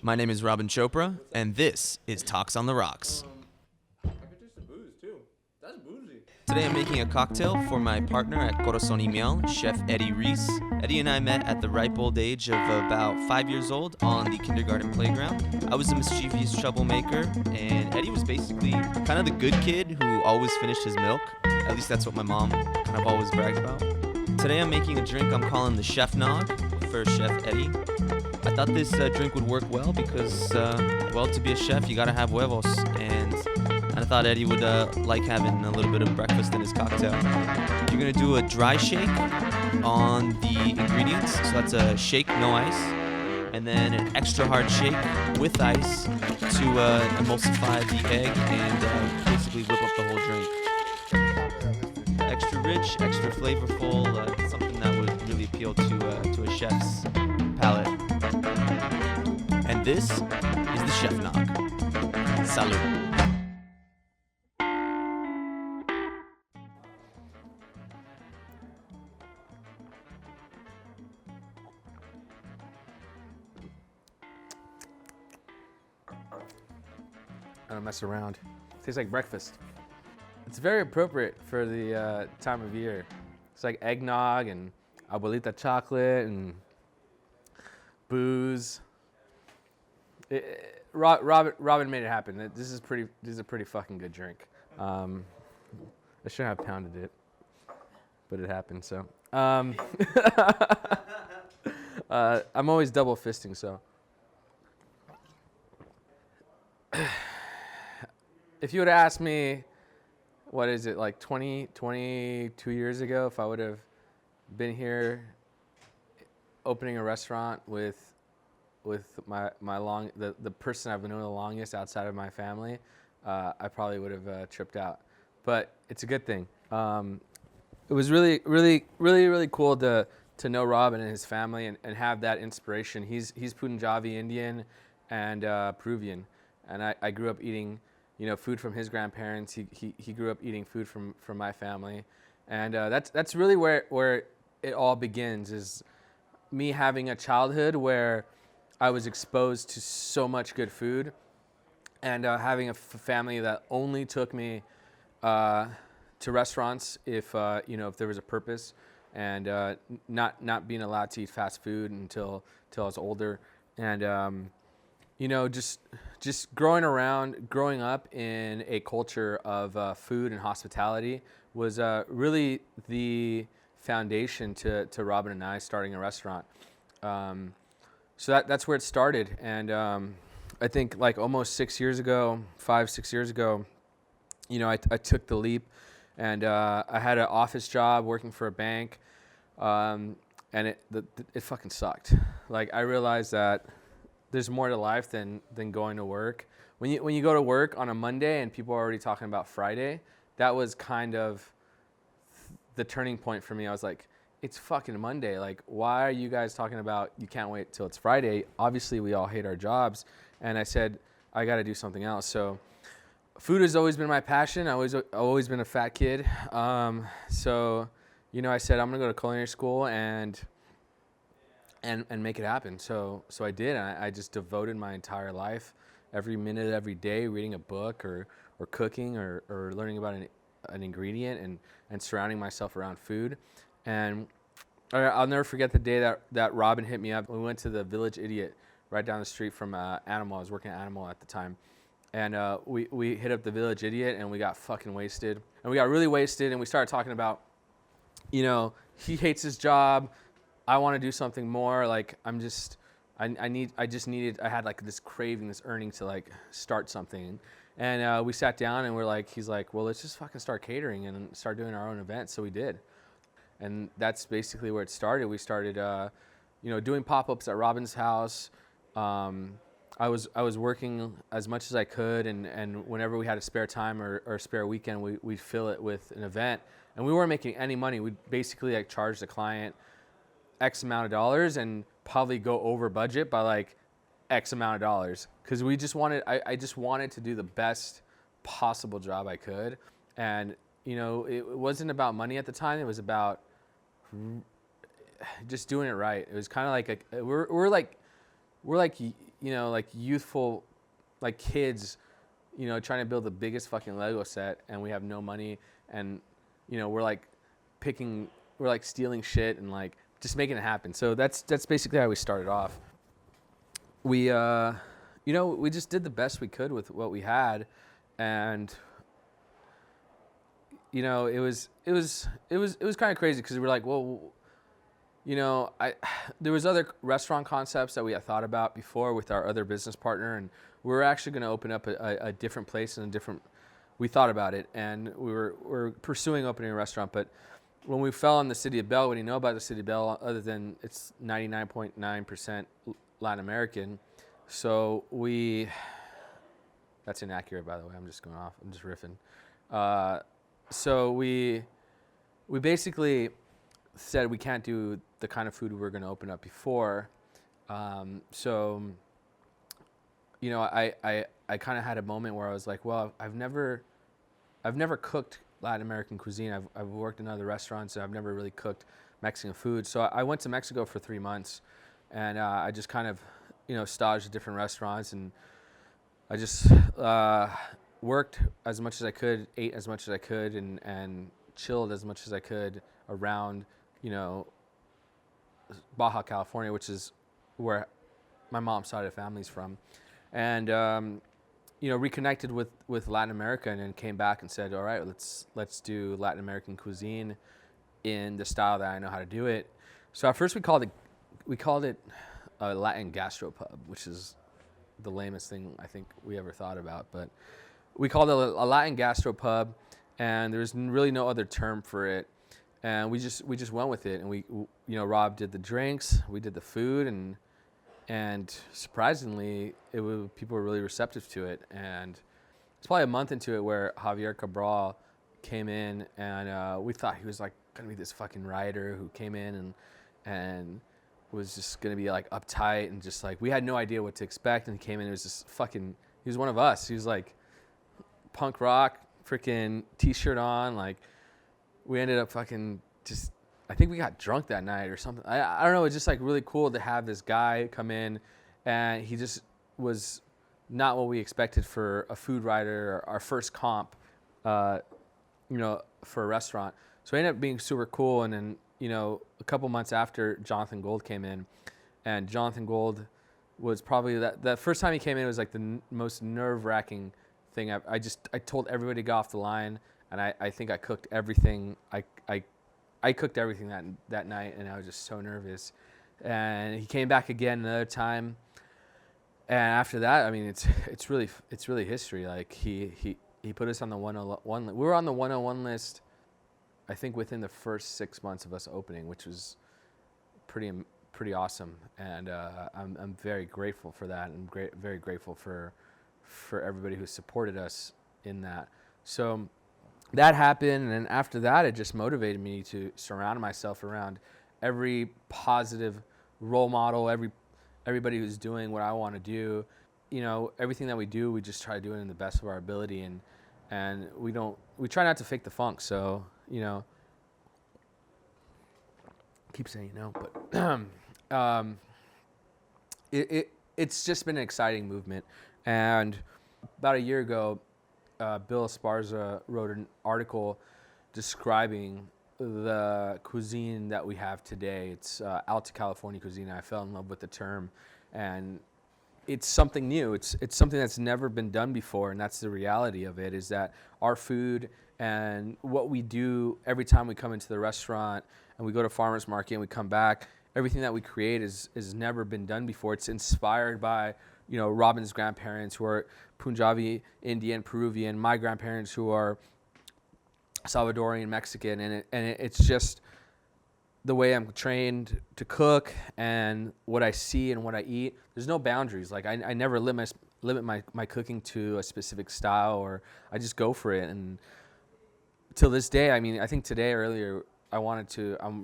My name is Robin Chopra, and this is Talks on the Rocks. I could do some booze too. That's boozy. Today I'm making a cocktail for my partner at Corazon y Miel, Chef Eddie Ruiz. Eddie and I met at the ripe old age of about 5 years old on the kindergarten playground. I was a mischievous troublemaker, and Eddie was basically kind of the good kid who always finished his milk. At least that's what my mom kind of always bragged about. Today I'm making a drink I'm calling the Chef Nog for Chef Eddie. I thought this drink would work well because, well, to be a chef, you gotta have huevos, and I thought Eddie would like having a little bit of breakfast in his cocktail. You're gonna do a dry shake on the ingredients, so that's a shake, no ice, and then an extra hard shake with ice to emulsify the egg and basically whip up the whole drink. Extra rich, extra flavorful, something that would really appeal to a chef's palate. And this is the Chef Nog. Salud. I don't mess around. Tastes like breakfast. It's very appropriate for the time of year. It's like eggnog and abuelita chocolate and booze. Robin made it happen. This is a pretty fucking good drink. I shouldn't have pounded it, but it happened. So I'm always double fisting. So if you would have asked me, what is it, like 22 years ago, if I would have been here opening a restaurant with the person I've been knowing the longest outside of my family, I probably would have tripped out. But it's a good thing. It was really cool to know Robin and his family and have that inspiration. He's Punjabi Indian and Peruvian, and I grew up eating, food from his grandparents. He grew up eating food from my family, and that's really where it all begins, is me having a childhood where I was exposed to so much good food, and having a family that only took me to restaurants if there was a purpose, and not being allowed to eat fast food until I was older, and just growing up in a culture of food and hospitality was really the foundation to Robin and I starting a restaurant. So that's where it started, and I think like almost 6 years ago, 5-6 years ago, I took the leap, and I had an office job working for a bank, and it fucking sucked. Like, I realized that there's more to life than going to work. When you go to work on a Monday and people are already talking about Friday, that was kind of the turning point for me. I was like, it's fucking Monday. Like, why are you guys talking about you can't wait till it's Friday? Obviously, we all hate our jobs. And I said, I got to do something else. So food has always been my passion. I've always been a fat kid. So I said, I'm going to go to culinary school and make it happen. So I did. And I just devoted my entire life, every minute, every day, reading a book or cooking or learning about an ingredient and surrounding myself around food. And I'll never forget the day that Robin hit me up. We went to the Village Idiot right down the street from Animal. I was working at Animal at the time. And we hit up the Village Idiot, and we got fucking wasted. And we got really wasted, and we started talking about, he hates his job. I want to do something more. Like, I had like this craving, this yearning to like start something. And we sat down, and he's like, well, let's just fucking start catering and start doing our own events. So we did. And that's basically where it started. We started, doing pop-ups at Robin's house. I was working as much as I could, and whenever we had a spare time or a spare weekend, we'd fill it with an event. And we weren't making any money. We'd basically like charge the client X amount of dollars and probably go over budget by like X amount of dollars, because I just wanted to do the best possible job I could. And it wasn't about money at the time. It was about just doing it right. It was kind of like we're like like youthful, like kids, trying to build the biggest fucking Lego set, and we have no money, and we're like stealing shit and like just making it happen. So that's basically how we started off. We we just did the best we could with what we had, and it was kind of crazy because we were like, well, there was other restaurant concepts that we had thought about before with our other business partner, and we were actually going to open up a different place and we thought about it, and we're pursuing opening a restaurant. But when we fell on the city of Bell, what do you know about the city of Bell other than it's 99.9% Latin American? So that's inaccurate, by the way. I'm just going off. I'm just riffing. So we basically said we can't do the kind of food we were going to open up before. So I kind of had a moment where I was like, well, I've never cooked Latin American cuisine. I've worked in other restaurants, and I've never really cooked Mexican food. So I went to Mexico for 3 months, and I just kind of staged at different restaurants, and I just worked as much as I could, ate as much as I could, and chilled as much as I could around Baja California, which is where my mom's side of the family's from, and reconnected with Latin America, and then came back and said, all right, let's do Latin American cuisine in the style that I know how to do it. So at first we called it a Latin gastropub, which is the lamest thing I think we ever thought about, but we called it a Latin gastropub, and there's really no other term for it. And we just went with it, and we Rob did the drinks, we did the food, and surprisingly, people were really receptive to it. And it's probably a month into it where Javier Cabral came in, and we thought he was like gonna be this fucking writer who came in and was just gonna be like uptight and just like, we had no idea what to expect. And he came in, it was just fucking, he was one of us. He was like punk rock, freaking t-shirt on, like. We ended up fucking just, I think we got drunk that night or something. I don't know. It's just like really cool to have this guy come in, and he just was not what we expected for a food writer, our first comp, for a restaurant. So it ended up being super cool. And then, a couple months after, Jonathan Gold came in, and Jonathan Gold was probably that first time he came in, it was like the most nerve-wracking thing. I told everybody to go off the line. And I think I cooked everything. I cooked everything that night, and I was just so nervous. And he came back again another time. And after that, I mean, it's really history. Like he put us on the 101. We were on the 101 list, I think, within the first 6 months of us opening, which was pretty awesome. And I'm very grateful for that. I'm very grateful for everybody who supported us in that. So. That happened, and after that, it just motivated me to surround myself around every positive role model, everybody who's doing what I want to do. Everything that we do, we just try to do it in the best of our ability, and we try not to fake the funk. So, keep saying but it's just been an exciting movement. And about a year ago, Bill Esparza wrote an article describing the cuisine that we have today. It's Alta California cuisine. I fell in love with the term, and it's something new. It's something that's never been done before, and that's the reality of it, is that our food and what we do every time we come into the restaurant and we go to farmers market and we come back, everything that we create is never been done before. It's inspired by Robin's grandparents, who are Punjabi, Indian, Peruvian, my grandparents who are Salvadorian, Mexican, and it's just the way I'm trained to cook and what I see and what I eat. There's no boundaries. Like I never limit my cooking to a specific style, or I just go for it. And till this day, I mean, I think today earlier, I'm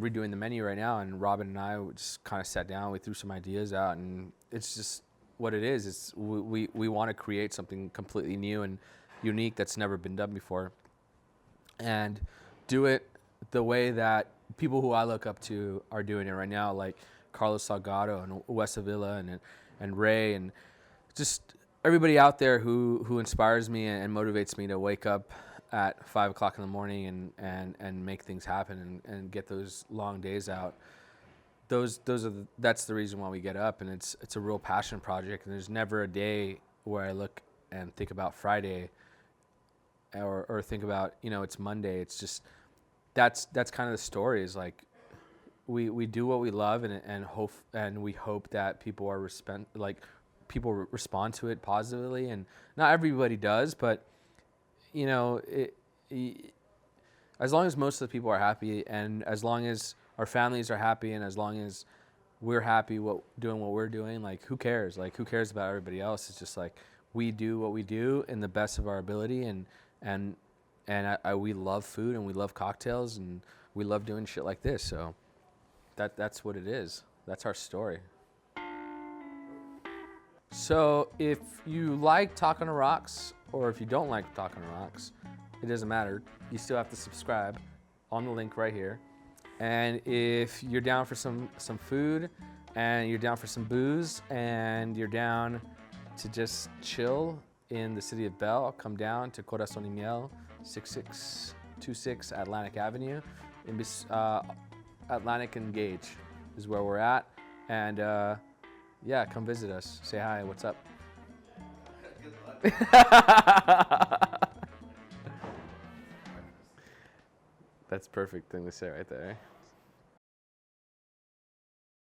redoing the menu right now, and Robin and I just kind of sat down, we threw some ideas out, and it's just what it is. It's we want to create something completely new and unique that's never been done before, and do it the way that people who I look up to are doing it right now, like Carlos Salgado and Wes Avila, and Ray, and just everybody out there who inspires me and motivates me to wake up at 5 o'clock in the morning and make things happen and get those long days out. That's the reason why we get up, and it's a real passion project. And there's never a day where I look and think about Friday or think about, it's Monday. It's just that's kind of the story, is like we do what we love and we hope that people respond to it positively, and not everybody does, but as long as most of the people are happy, and as long as our families are happy, and as long as we're happy doing what we're doing, like, who cares? Like, who cares about everybody else? It's just like, we do what we do in the best of our ability, and we love food, and we love cocktails, and we love doing shit like this. So that's what it is. That's our story. So if you like Talking to Rocks, or if you don't like Talking to Rocks, it doesn't matter. You still have to subscribe on the link right here. And if you're down for some food, and you're down for some booze, and you're down to just chill in the city of Bell, come down to Corazon y Miel, 6626 Atlantic Avenue. Atlantic and Gage is where we're at. And yeah, come visit us. Say hi. What's up? Good luck. That's perfect thing to say right there.